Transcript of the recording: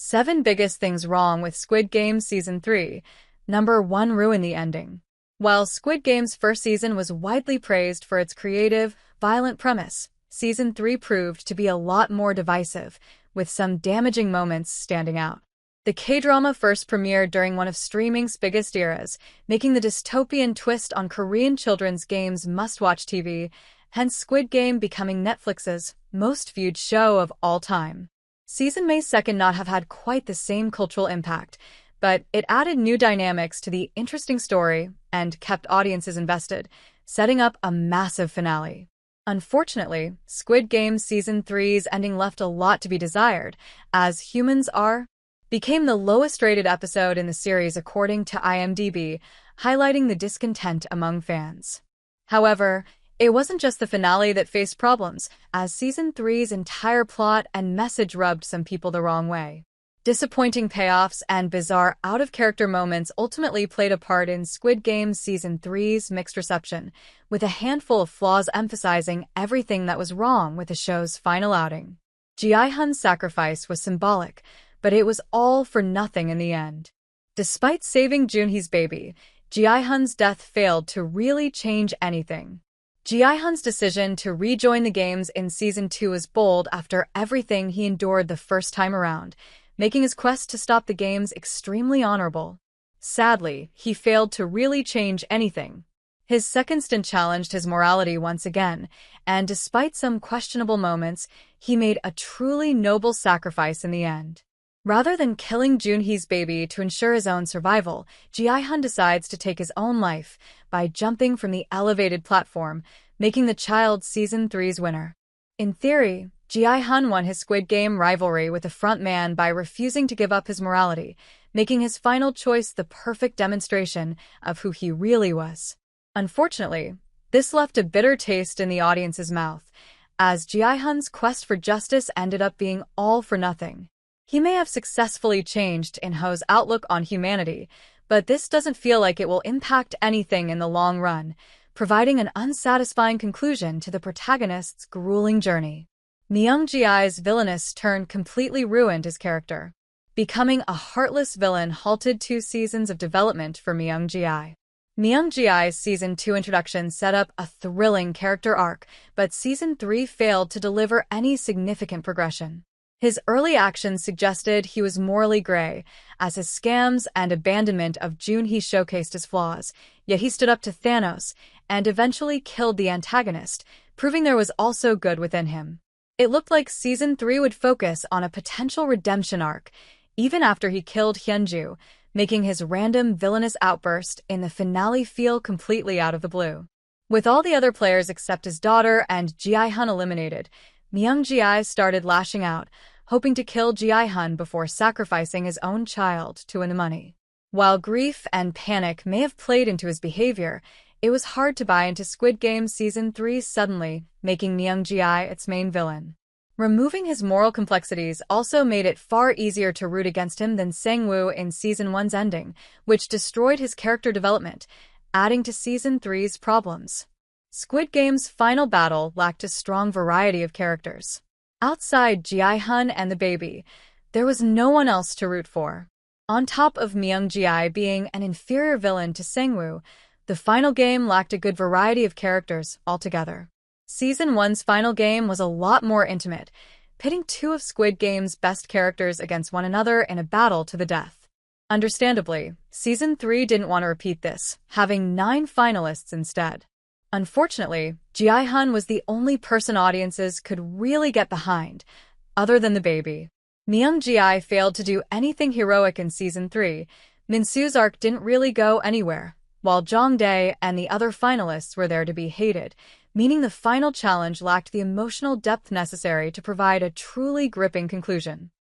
7 Biggest Things Wrong with Squid Game Season 3. Number 1. Ruin the ending. While Squid Game's first season was widely praised for its creative, violent premise, Season 3 proved to be a lot more divisive, with some damaging moments standing out. The K-drama first premiered during one of streaming's biggest eras, making the dystopian twist on Korean children's games must-watch TV, hence Squid Game becoming Netflix's most viewed show of all time. Season may second not have had quite the same cultural impact, but it added new dynamics to the interesting story and kept audiences invested, setting up a massive finale. Unfortunately, Squid Game Season 3's ending left a lot to be desired, as Humans Are became the lowest-rated episode in the series according to IMDb, highlighting the discontent among fans. However, it wasn't just the finale that faced problems, as Season 3's entire plot and message rubbed some people the wrong way. Disappointing payoffs and bizarre out-of-character moments ultimately played a part in Squid Game Season 3's mixed reception, with a handful of flaws emphasizing everything that was wrong with the show's final outing. Ji-hun's sacrifice was symbolic, but it was all for nothing in the end. Despite saving Junhee's baby, Ji-hun's death failed to really change anything. Ji-hun's decision to rejoin the games in Season 2 was bold after everything he endured the first time around, making his quest to stop the games extremely honorable. Sadly, he failed to really change anything. His second stint challenged his morality once again, and despite some questionable moments, he made a truly noble sacrifice in the end. Rather than killing Junhee's baby to ensure his own survival, Ji-hun decides to take his own life by jumping from the elevated platform, making the child Season 3's winner. In theory, Ji-hun won his Squid Game rivalry with the front man by refusing to give up his morality, making his final choice the perfect demonstration of who he really was. Unfortunately, this left a bitter taste in the audience's mouth, as Ji-hun's quest for justice ended up being all for nothing. He may have successfully changed In-ho's outlook on humanity, but this doesn't feel like it will impact anything in the long run, providing an unsatisfying conclusion to the protagonist's grueling journey. Myung-ji's villainous turn completely ruined his character. Becoming a heartless villain halted 2 seasons of development for Myung-ji. Myung-ji's Season 2 introduction set up a thrilling character arc, but Season 3 failed to deliver any significant progression. His early actions suggested he was morally gray, as his scams and abandonment of Junhee showcased his flaws, yet he stood up to Thanos and eventually killed the antagonist, proving there was also good within him. It looked like Season 3 would focus on a potential redemption arc, even after he killed Hyunju, making his random villainous outburst in the finale feel completely out of the blue. With all the other players except his daughter and Ji-hun eliminated, Myung-ji started lashing out, hoping to kill Ji-hun before sacrificing his own child to win the money. While grief and panic may have played into his behavior, it was hard to buy into Squid Game Season 3 suddenly, making Myung-ji its main villain. Removing his moral complexities also made it far easier to root against him than Sang-woo in Season 1's ending, which destroyed his character development, adding to Season 3's problems. Squid Game's final battle lacked a strong variety of characters. Outside Ji-hun and the baby, there was no one else to root for. On top of Myung-ji being an inferior villain to Sang-woo, the final game lacked a good variety of characters altogether. Season 1's final game was a lot more intimate, pitting 2 of Squid Game's best characters against one another in a battle to the death. Understandably, Season 3 didn't want to repeat this, having 9 finalists instead. Unfortunately, Ji-hun was the only person audiences could really get behind, other than the baby. Myung-ji failed to do anything heroic in Season 3, Min-soo's arc didn't really go anywhere, while Jong-dae and the other finalists were there to be hated, meaning the final challenge lacked the emotional depth necessary to provide a truly gripping conclusion.